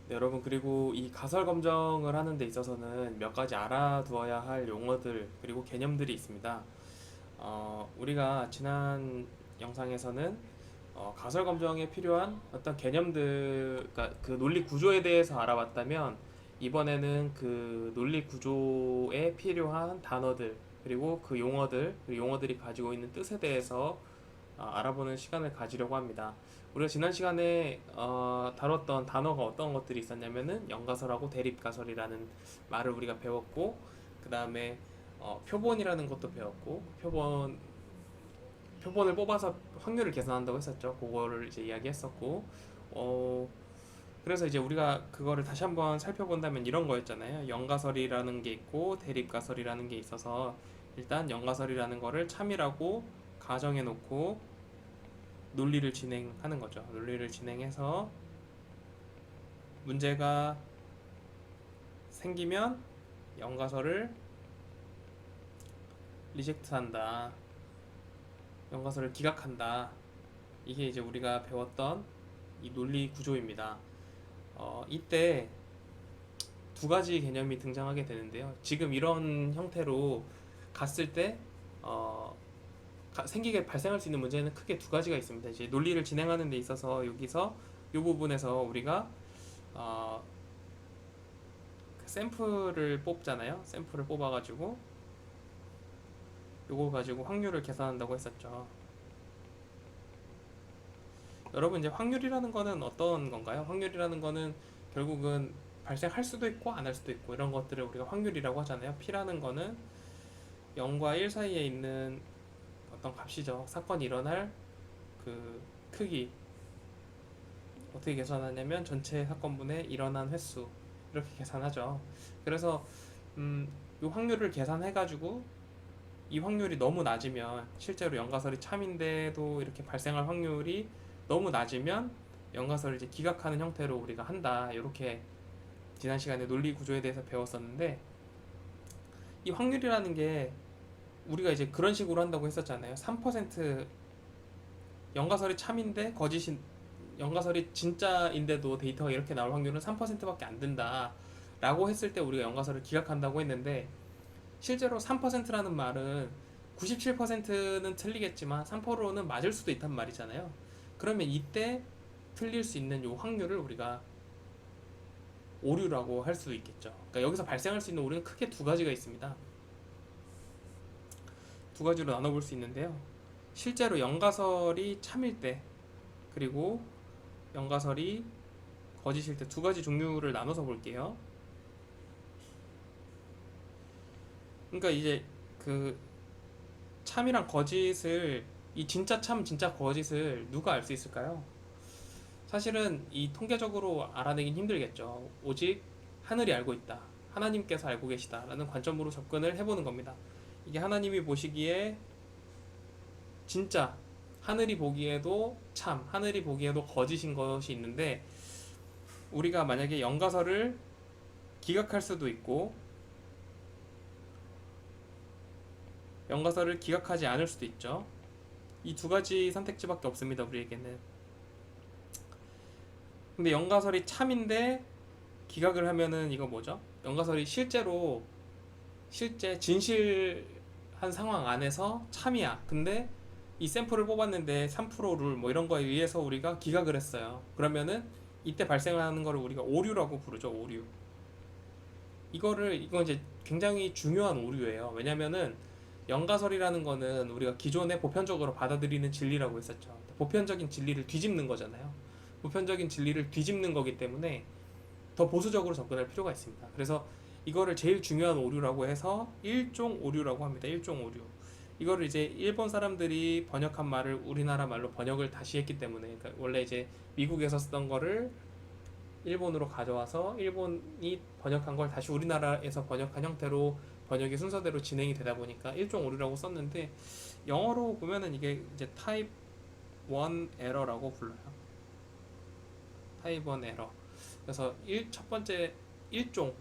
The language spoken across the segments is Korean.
네, 여러분, 그리고 이 가설 검정을 하는 데 있어서는 몇 가지 알아두어야 할 용어들 그리고 개념들이 있습니다. 우리가 지난 영상에서는 가설 검정에 필요한 어떤 개념들, 그러니까 그 논리 구조에 대해서 알아봤다면, 이번에는 그 논리 구조에 필요한 단어들 그리고 그 용어들, 그리고 용어들이 가지고 있는 뜻에 대해서 알아보는 시간을 가지려고 합니다. 우리가 지난 시간에 다뤘던 단어가 어떤 것들이 있었냐면은 연가설하고 대립가설이라는 말을 우리가 배웠고, 그 다음에 표본이라는 것도 배웠고, 표본을 뽑아서 확률을 계산한다고 했었죠. 그거를 이제 이야기했었고, 어, 그래서 이제 우리가 그거를 다시 한번 살펴본다면 이런 거였잖아요. 연가설이라는 게 있고 대립가설이라는 게 있어서, 일단 연가설이라는 거를 참이라고 가정해 놓고 논리를 진행하는 거죠. 논리를 진행해서 문제가 생기면 연가설을 리젝트한다. 연가설을 기각한다. 이게 이제 우리가 배웠던 이 논리 구조입니다. 이때 두 가지 개념이 등장하게 되는데요. 지금 이런 형태로 갔을 때 어, 생기게 발생할 수 있는 문제는 크게 두 가지가 있습니다. 이제 논리를 진행하는 데 있어서 여기서 이 부분에서 우리가 어, 그 샘플을 뽑잖아요. 샘플을 뽑아가지고 요거 가지고 확률을 계산한다고 했었죠. 여러분, 이제 확률이라는 거는 어떤 건가요? 확률이라는 거는 결국은 발생할 수도 있고 안 할 수도 있고 이런 것들을 우리가 확률이라고 하잖아요. P라는 거는 0과 1 사이에 있는 어떤 값이죠. 사건이 일어날 그 크기, 어떻게 계산하냐면 전체 사건분의 일어난 횟수, 이렇게 계산하죠. 그래서 이 확률을 계산해가지고 이 확률이 너무 낮으면, 실제로 연가설이 참인데도 이렇게 발생할 확률이 너무 낮으면 연가설을 이제 기각하는 형태로 우리가 한다. 이렇게 지난 시간에 논리 구조에 대해서 배웠었는데, 이 확률이라는 게 우리가 이제 그런 식으로 한다고 했었잖아요. 3% 연가설이 참인데 거짓인, 연가설이 진짜인데도 데이터가 이렇게 나올 확률은 3%밖에 안 된다 라고 했을 때 우리가 연가설을 기각한다고 했는데, 실제로 3%라는 말은 97%는 틀리겠지만 3%는 맞을 수도 있단 말이잖아요. 그러면 이때 틀릴 수 있는 요 확률을 우리가 오류라고 할 수 있겠죠. 그러니까 여기서 발생할 수 있는 오류는 크게 두 가지가 있습니다. 두 가지로 나눠볼 수 있는데요. 실제로 연가설이 참일 때, 그리고 연가설이 거짓일 때, 두 가지 종류를 나눠서 볼게요. 그러니까 이제 그 참이랑 거짓을, 이 진짜 참 진짜 거짓을 누가 알 수 있을까요? 사실은 이 통계적으로 알아내긴 힘들겠죠. 오직 하늘이 알고 있다, 하나님께서 알고 계시다라는 관점으로 접근을 해보는 겁니다. 이게 하나님이 보시기에 진짜, 하늘이 보기에도 참, 하늘이 보기에도 거짓인 것이 있는데, 우리가 만약에 연가설을 기각할 수도 있고 연가설을 기각하지 않을 수도 있죠. 이 두 가지 선택지밖에 없습니다, 우리에게는. 근데 연가설이 참인데 기각을 하면은 이거 뭐죠? 연가설이 실제 진실한 상황 안에서 참이야. 근데 이 샘플을 뽑았는데 3%룰 뭐 이런 거에 의해서 우리가 기각을 했어요. 그러면은 이때 발생하는 거를 우리가 오류라고 부르죠. 오류. 이건 이제 굉장히 중요한 오류예요. 왜냐면은 연가설이라는 거는 우리가 기존에 보편적으로 받아들이는 진리라고 했었죠. 보편적인 진리를 뒤집는 거잖아요. 보편적인 진리를 뒤집는 거기 때문에 더 보수적으로 접근할 필요가 있습니다. 그래서 이거를 제일 중요한 오류라고 해서 일종 오류라고 합니다. 일종 오류. 이거를 이제 일본 사람들이 번역한 말을 우리나라 말로 번역을 다시 했기 때문에, 그러니까 원래 이제 미국에서 쓰던 거를 일본으로 가져와서 일본이 번역한 걸 다시 우리나라에서 번역한 형태로 번역이 순서대로 진행이 되다 보니까 일종 오류라고 썼는데, 영어로 보면은 이게 이제 타입 1 에러라고 불러요. 타입 1 에러. 그래서 첫 번째 일종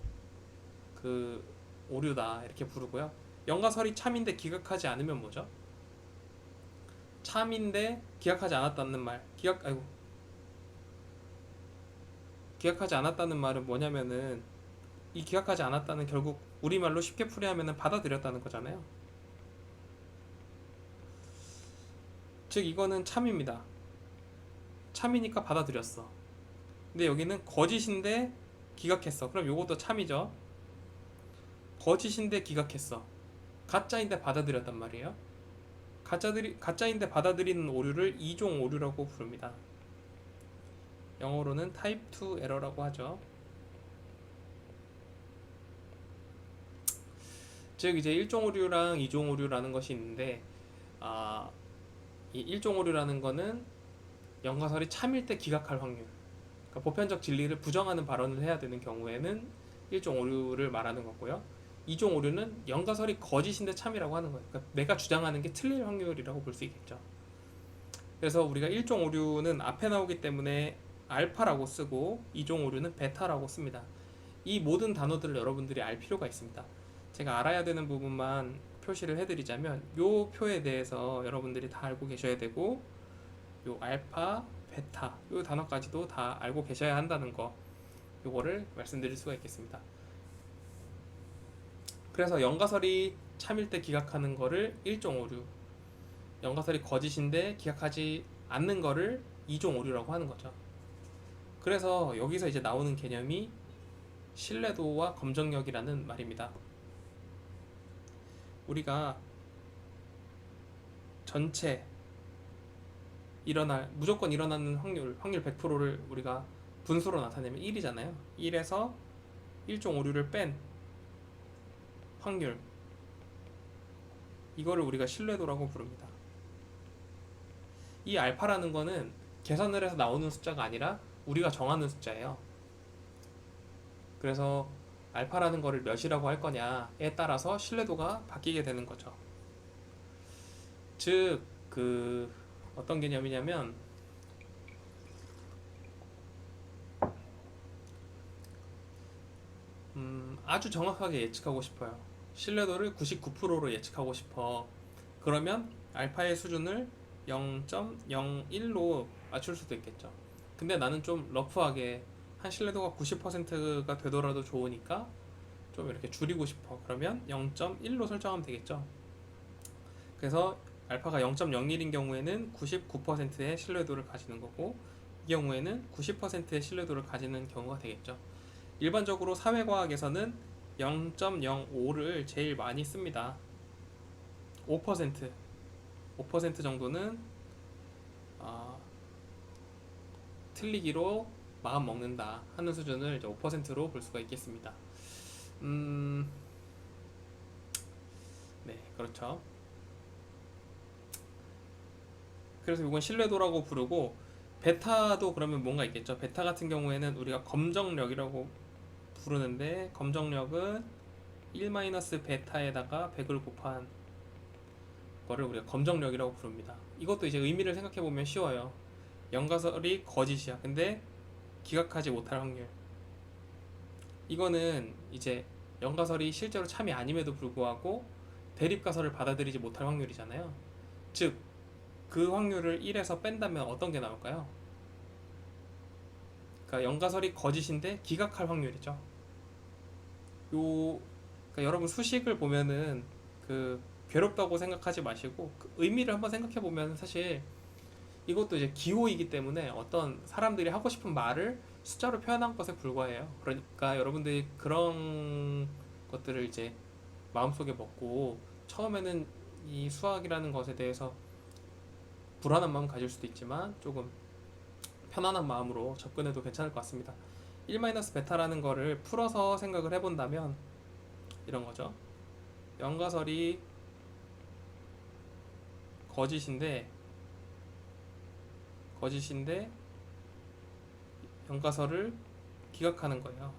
그 오류다 이렇게 부르고요. 연가설이 참인데 기각하지 않으면 뭐죠? 참인데 기각하지 않았다는 말. 기각, 아이고, 기각하지 않았다는 말은 뭐냐면은 이 기각하지 않았다는 결국 우리말로 쉽게 풀이하면은 받아들였다는 거잖아요. 즉 이거는 참입니다. 참이니까 받아들였어. 근데 여기는 거짓인데 기각했어. 그럼 요것도 참이죠. 거짓인데 기각했어. 가짜인데 받아들였단 말이에요. 가짜인데 받아들이는 오류를 이종 오류라고 부릅니다. 영어로는 타입 2 에러라고 하죠. 즉 이제 1종 오류랑 2종 오류라는 것이 있는데 아, 이 1종 오류라는 거는 연가설이 참일 때 기각할 확률. 그러니까 보편적 진리를 부정하는 발언을 해야 되는 경우에는 1종 오류를 말하는 거고요. 2종 오류는 연가설이 거짓인데 참이라고 하는 거예요. 그러니까 내가 주장하는 게 틀릴 확률이라고 볼 수 있겠죠. 그래서 우리가 1종 오류는 앞에 나오기 때문에 알파라고 쓰고 2종 오류는 베타라고 씁니다. 이 모든 단어들을 여러분들이 알 필요가 있습니다. 제가 알아야 되는 부분만 표시를 해드리자면 이 표에 대해서 여러분들이 다 알고 계셔야 되고 요 알파, 베타 요 단어까지도 다 알고 계셔야 한다는 거 요거를 말씀드릴 수가 있겠습니다. 그래서 연가설이 참일 때 기각하는 거를 1종 오류, 연가설이 거짓인데 기각하지 않는 거를 2종 오류라고 하는 거죠. 그래서 여기서 이제 나오는 개념이 신뢰도와 검정력이라는 말입니다. 우리가 전체 무조건 일어나는 확률 100%를 우리가 분수로 나타내면 1이잖아요. 1에서 1종 오류를 뺀 확률, 이거를 우리가 신뢰도라고 부릅니다. 이 알파라는 거는 계산을 해서 나오는 숫자가 아니라 우리가 정하는 숫자예요. 그래서 알파라는 거를 몇이라고 할 거냐에 따라서 신뢰도가 바뀌게 되는 거죠. 즉, 어떤 개념이냐면, 아주 정확하게 예측하고 싶어요. 신뢰도를 99%로 예측하고 싶어. 그러면 알파의 수준을 0.01로 맞출 수도 있겠죠. 근데 나는 좀 러프하게 한 신뢰도가 90%가 되더라도 좋으니까 좀 이렇게 줄이고 싶어. 그러면 0.1로 설정하면 되겠죠. 그래서 알파가 0.01인 경우에는 99%의 신뢰도를 가지는 거고 이 경우에는 90%의 신뢰도를 가지는 경우가 되겠죠. 일반적으로 사회과학에서는 0.05를 제일 많이 씁니다. 5% 5% 정도는 틀리기로 마음 먹는다 하는 수준을 이제 5%로 볼 수가 있겠습니다. 네, 그렇죠. 그래서 이건 신뢰도라고 부르고 베타도 그러면 뭔가 있겠죠. 베타 같은 경우에는 우리가 검정력이라고 부르는데 검정력은 1-베타에다가 100을 곱한 거를 우리가 검정력이라고 부릅니다. 이것도 이제 의미를 생각해 보면 쉬워요. 연가설이 거짓이야. 근데 기각하지 못할 확률. 이거는 이제 연가설이 실제로 참이 아님에도 불구하고 대립가설을 받아들이지 못할 확률이잖아요. 즉, 그 확률을 1에서 뺀다면 어떤 게 나올까요? 그러니까 연가설이 거짓인데 기각할 확률이죠. 그러니까 여러분 수식을 보면은 괴롭다고 생각하지 마시고 그 의미를 한번 생각해 보면 사실 이것도 이제 기호이기 때문에 어떤 사람들이 하고 싶은 말을 숫자로 표현한 것에 불과해요. 그러니까 여러분들이 그런 것들을 이제 마음속에 먹고 처음에는 이 수학이라는 것에 대해서 불안한 마음 가질 수도 있지만 조금 편안한 마음으로 접근해도 괜찮을 것 같습니다. 1-베타라는 거를 풀어서 생각을 해본다면 이런 거죠. 연가설이 거짓인데 연가설을 기각하는 거예요.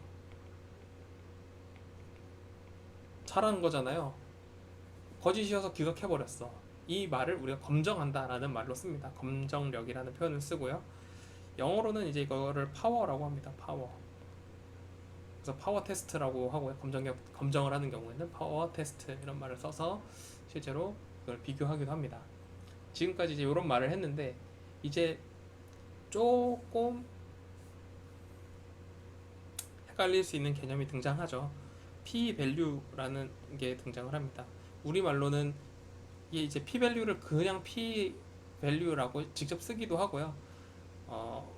잘하는 거잖아요. 거짓이어서 기각해버렸어. 이 말을 우리가 검정한다라는 말로 씁니다. 검정력이라는 표현을 쓰고요. 영어로는 이제 이거를 파워라고 합니다. 파워. 그래서 파워 테스트라고 하고요. 검정을 하는 경우에는 파워 테스트 이런 말을 써서 실제로 그걸 비교하기도 합니다. 지금까지 이제 이런 말을 했는데 이제 조금 헷갈릴 수 있는 개념이 등장하죠. P 밸류라는 게 등장을 합니다. 우리말로는 이게 이제 P 밸류를 그냥 P 밸류라고 직접 쓰기도 하고요.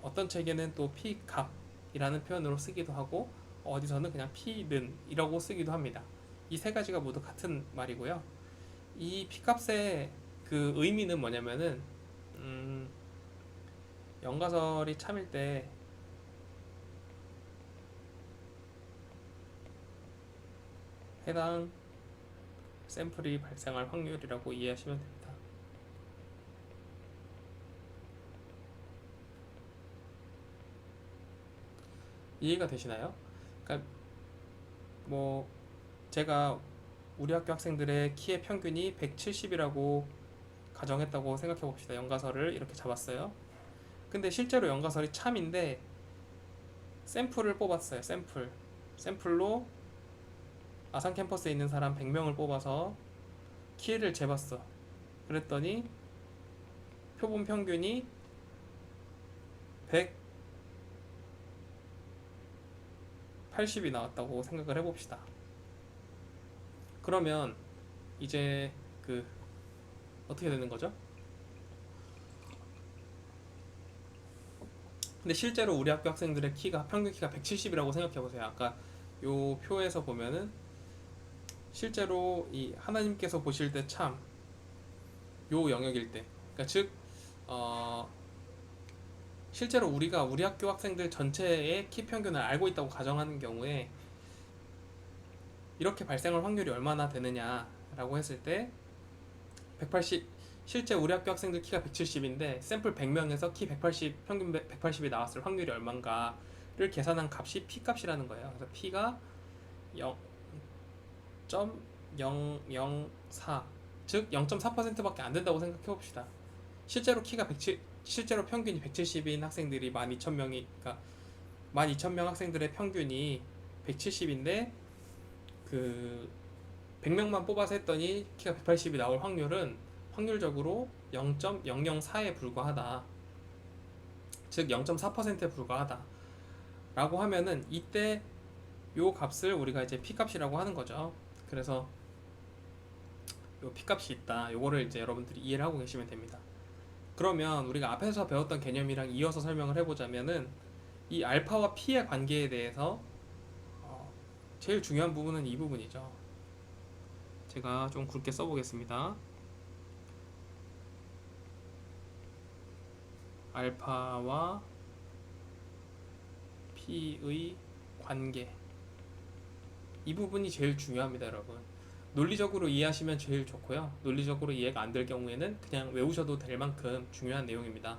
어떤 책에는 또 P 값이라는 표현으로 쓰기도 하고 어디서는 그냥 P 는이라고 쓰기도 합니다. 이 세 가지가 모두 같은 말이고요. 이 P 값의 그 의미는 뭐냐면은 영가설이 참일 때 해당 샘플이 발생할 확률이라고 이해하시면 됩니다. 이해가 되시나요? 그러니까 뭐 제가 우리 학교 학생들의 키의 평균이 170이라고 가정했다고 생각해 봅시다. 연가설을 이렇게 잡았어요. 근데 실제로 연가설이 참인데 샘플을 뽑았어요. 샘플로 아산 캠퍼스에 있는 사람 100명을 뽑아서 키를 재봤어. 그랬더니 표본 평균이 180이 나왔다고 생각을 해봅시다. 그러면 이제 그 어떻게 되는 거죠? 근데 실제로 우리 학교 학생들의 키가 평균 키가 170이라고 생각해 보세요. 아까 요 표에서 보면은 실제로 이 하나님께서 보실 때 참 요 영역일 때, 그러니까 즉 실제로 우리가 우리 학교 학생들 전체의 키 평균을 알고 있다고 가정하는 경우에 이렇게 발생할 확률이 얼마나 되느냐라고 했을 때 180, 실제 우리 학교 학생들 키가 170인데 샘플 100명에서 키 180, 평균 180이 나왔을 확률이 얼만가를 계산한 값이 P 값이라는 거예요. 그래서 P가 0.004, 즉 0.4%밖에 안 된다고 생각해 봅시다. 실제로 실제로 평균이 170인 학생들이 12,000명이, 그러니까 12,000명 학생들의 평균이 170인데 그 100명만 뽑아서 했더니 키가 180이 나올 확률은 확률적으로 0.004에 불과하다. 즉 0.4%에 불과하다. 라고 하면은 이때 요 값을 우리가 이제 P 값이라고 하는 거죠. 그래서 요 P 값이 있다. 요거를 이제 여러분들이 이해를 하고 계시면 됩니다. 그러면 우리가 앞에서 배웠던 개념이랑 이어서 설명을 해보자면은 이 알파와 P의 관계에 대해서 제일 중요한 부분은 이 부분이죠. 제가 좀 굵게 써보겠습니다. 알파와 P의 관계, 이 부분이 제일 중요합니다, 여러분. 논리적으로 이해하시면 제일 좋고요. 논리적으로 이해가 안 될 경우에는 그냥 외우셔도 될 만큼 중요한 내용입니다.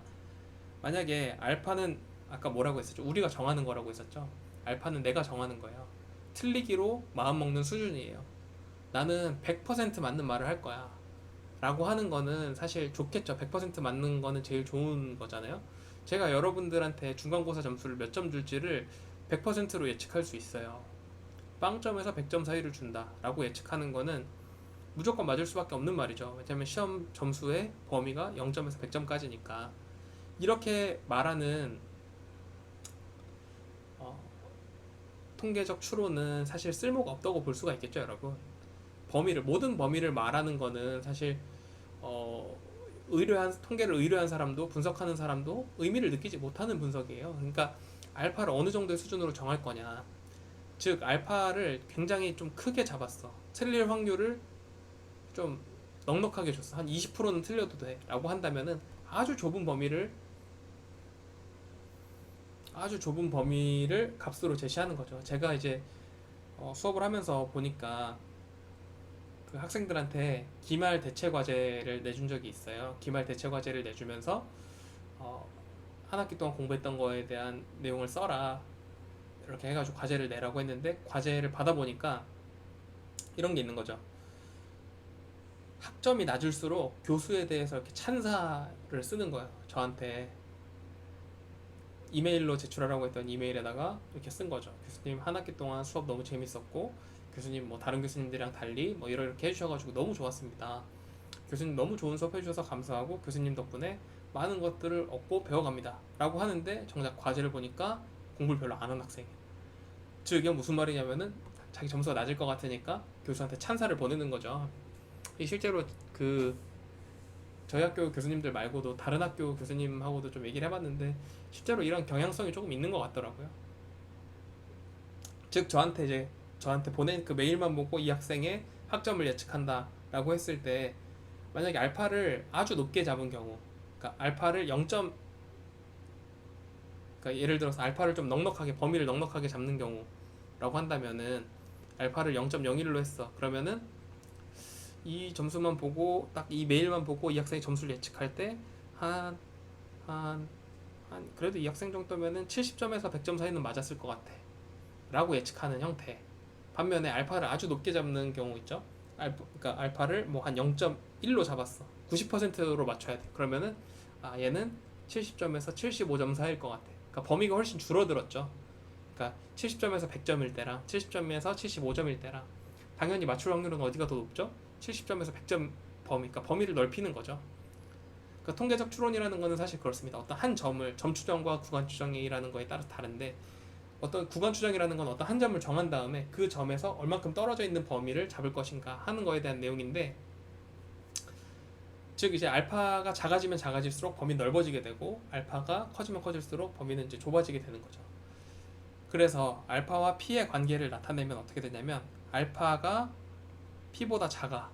만약에 알파는 아까 뭐라고 했었죠? 우리가 정하는 거라고 했었죠? 알파는 내가 정하는 거예요. 틀리기로 마음먹는 수준이에요. 나는 100% 맞는 말을 할 거야 라고 하는 거는 사실 좋겠죠. 100% 맞는 거는 제일 좋은 거잖아요. 제가 여러분들한테 중간고사 점수를 몇 점 줄지를 100%로 예측할 수 있어요. 빵점에서 100점 사이를 준다 라고 예측하는 거는 무조건 맞을 수밖에 없는 말이죠. 왜냐면 시험 점수의 범위가 0점에서 100점까지니까. 이렇게 말하는 통계적 추론은 사실 쓸모가 없다고 볼 수가 있겠죠, 여러분. 모든 범위를 말하는 거는 사실 통계를 의뢰한 사람도 분석하는 사람도 의미를 느끼지 못하는 분석이에요. 그러니까 알파를 어느 정도의 수준으로 정할 거냐, 즉 알파를 굉장히 좀 크게 잡았어. 틀릴 확률을 좀 넉넉하게 줬어. 한 20%는 틀려도 돼 라고 한다면은 아주 좁은 범위를 값으로 제시하는 거죠. 제가 이제 수업을 하면서 보니까 그 학생들한테 기말 대체 과제를 내준 적이 있어요. 기말 대체 과제를 내주면서 한 학기 동안 공부했던 거에 대한 내용을 써라 이렇게 해가지고 과제를 내라고 했는데, 과제를 받아보니까 이런 게 있는 거죠. 학점이 낮을수록 교수에 대해서 이렇게 찬사를 쓰는 거예요. 저한테 이메일로 제출하라고 했던 이메일에다가 이렇게 쓴 거죠. 교수님 한 학기 동안 수업 너무 재밌었고, 교수님 뭐 다른 교수님들이랑 달리 뭐 이렇게 해주셔가지고 너무 좋았습니다. 교수님 너무 좋은 수업 해주셔서 감사하고 교수님 덕분에 많은 것들을 얻고 배워갑니다 라고 하는데, 정작 과제를 보니까 공부를 별로 안 한 학생이에요. 즉 이게 무슨 말이냐면은 자기 점수가 낮을 것 같으니까 교수한테 찬사를 보내는 거죠. 이 실제로 그 저희 학교 교수님들 말고도 다른 학교 교수님하고도 좀 얘기를 해봤는데 실제로 이런 경향성이 조금 있는 것 같더라고요. 즉 저한테 보낸 그 메일만 보고 이 학생의 학점을 예측한다라고 했을 때 만약에 알파를 아주 높게 잡은 경우, 그러니까 알파를 0. 그러니까 예를 들어서 알파를 좀 넉넉하게 범위를 넉넉하게 잡는 경우라고 한다면은 알파를 0.01로 했어. 그러면은 이 점수만 보고 딱 이 메일만 보고 이 학생의 점수를 예측할 때 한 그래도 이 학생 정도면은 70점에서 100점 사이는 맞았을 것 같아 라고 예측하는 형태. 반면에 알파를 아주 높게 잡는 경우 있죠. 그러니까 알파를 뭐 한 0.1로 잡았어. 90%로 맞춰야 돼. 그러면은 얘는 70점에서 75점 사이일 것 같아. 그러니까 범위가 훨씬 줄어들었죠. 그러니까 70점에서 100점일 때랑 70점에서 75점일 때랑 당연히 맞출 확률은 어디가 더 높죠? 70점에서 100점 범위, 그러니까 범위를 넓히는 거죠. 그러니까 통계적 추론이라는 거는 사실 그렇습니다. 어떤 한 점을 점 추정과 구간 추정이라는 거에 따라서 다른데 어떤 구간 추정이라는 건 어떤 한 점을 정한 다음에 그 점에서 얼만큼 떨어져 있는 범위를 잡을 것인가 하는 거에 대한 내용인데, 즉 이제 알파가 작아지면 작아질수록 범위 넓어지게 되고 알파가 커지면 커질수록 범위는 이제 좁아지게 되는 거죠. 그래서 알파와 P의 관계를 나타내면 어떻게 되냐면 알파가 P보다 작아.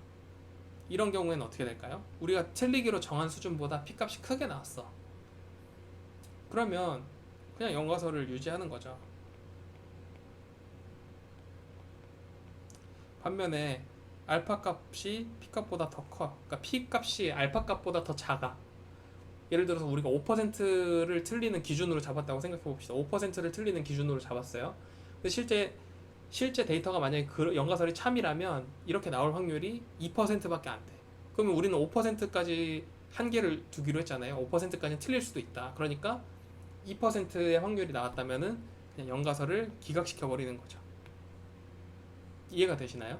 이런 경우에는 어떻게 될까요? 우리가 틀리기로 정한 수준보다 P 값이 크게 나왔어. 그러면 그냥 연과설을 유지하는 거죠. 반면에 알파 값이 P 값보다 더 커. 그러니까 P 값이 알파 값보다 더 작아. 예를 들어서 우리가 5%를 틀리는 기준으로 잡았다고 생각해 봅시다. 5%를 틀리는 기준으로 잡았어요. 근데 실제 데이터가 만약에 그 연가설이 참이라면 이렇게 나올 확률이 2%밖에 안 돼. 그러면 우리는 5%까지 한계를 두기로 했잖아요. 5%까지는 틀릴 수도 있다. 그러니까 2%의 확률이 나왔다면은 그냥 연가설을 기각시켜 버리는 거죠. 이해가 되시나요?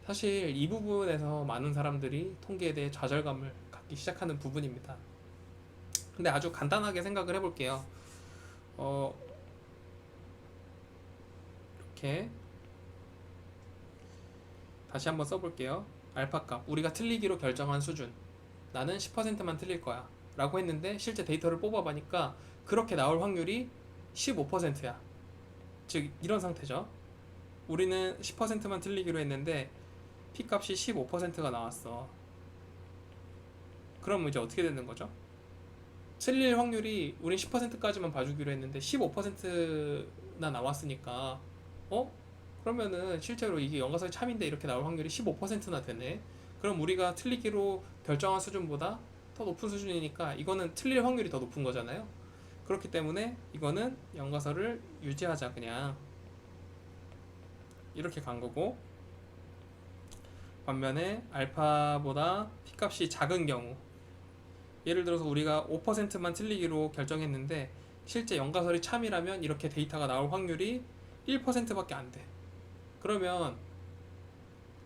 사실 이 부분에서 많은 사람들이 통계에 대해 좌절감을 갖기 시작하는 부분입니다. 근데 아주 간단하게 생각을 해볼게요. 이렇게 다시 한번 써볼게요. 알파 값, 우리가 틀리기로 결정한 수준, 나는 10%만 틀릴 거야 라고 했는데 실제 데이터를 뽑아보니까 그렇게 나올 확률이 15%야. 즉 이런 상태죠. 우리는 10%만 틀리기로 했는데 P값이 15%가 나왔어. 그럼 이제 어떻게 되는 거죠? 틀릴 확률이 우린 10%까지만 봐주기로 했는데 15%나 나왔으니까 그러면은 실제로 이게 연가설이 참인데 이렇게 나올 확률이 15%나 되네. 그럼 우리가 틀리기로 결정한 수준보다 더 높은 수준이니까 이거는 틀릴 확률이 더 높은 거잖아요. 그렇기 때문에 이거는 연가설을 유지하자, 그냥 이렇게 간 거고, 반면에 알파보다 P값이 작은 경우, 예를 들어서 우리가 5%만 틀리기로 결정했는데 실제 연가설이 참이라면 이렇게 데이터가 나올 확률이 1%밖에 안 돼. 그러면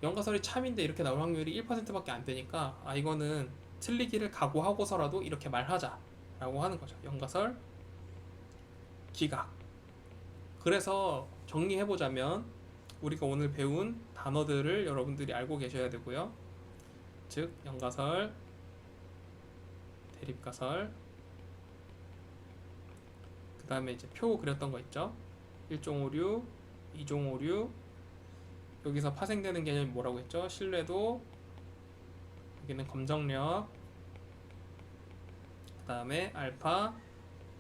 연가설이 참인데 이렇게 나올 확률이 1%밖에 안 되니까 이거는 틀리기를 각오하고서라도 이렇게 말하자 라고 하는 거죠. 연가설 기각. 그래서 정리해보자면 우리가 오늘 배운 단어들을 여러분들이 알고 계셔야 되고요. 즉 연가설, 대립가설, 그 다음에 이제 표 그렸던 거 있죠. 1종 오류, 2종 오류, 여기서 파생되는 개념이 뭐라고 했죠? 신뢰도, 여기는 검정력, 그 다음에 알파,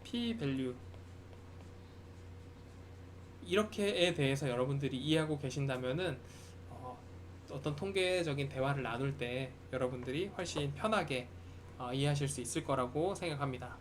P 밸류, 이렇게에 대해서 여러분들이 이해하고 계신다면은 어떤 통계적인 대화를 나눌 때 여러분들이 훨씬 편하게 이해하실 수 있을 거라고 생각합니다.